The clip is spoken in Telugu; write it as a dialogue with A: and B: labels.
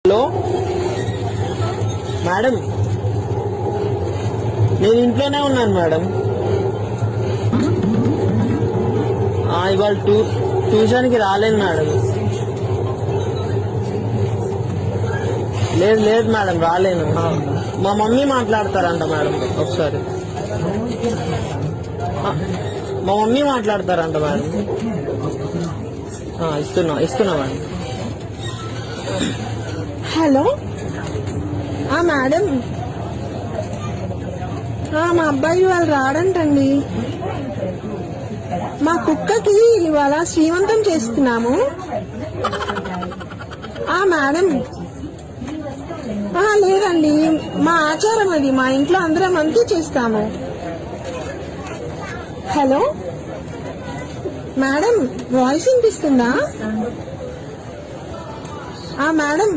A: హలో మేడం, నేను ఇంట్లోనే ఉన్నాను మేడం. ఇవాళ ట్యూషన్కి రాలేను మేడం. లేదు లేదు మేడం, రాలేను. మా మమ్మీ మాట్లాడతారంట మేడం. ఒకసారి మా మమ్మీ మాట్లాడతారంట మేడం. ఇస్తున్నా మేడం.
B: హలో మేడం, మా అబ్బాయి వాళ్ళు రాడంటండి. మా కుక్కకి ఇవాళ శ్రీమంతం చేస్తున్నాము. మేడం లేదండి, మా ఆచారం అది. మా ఇంట్లో అందరం అంతా చేస్తాము. హలో మేడం, వాయిస్ వినిపిస్తుందా? మేడం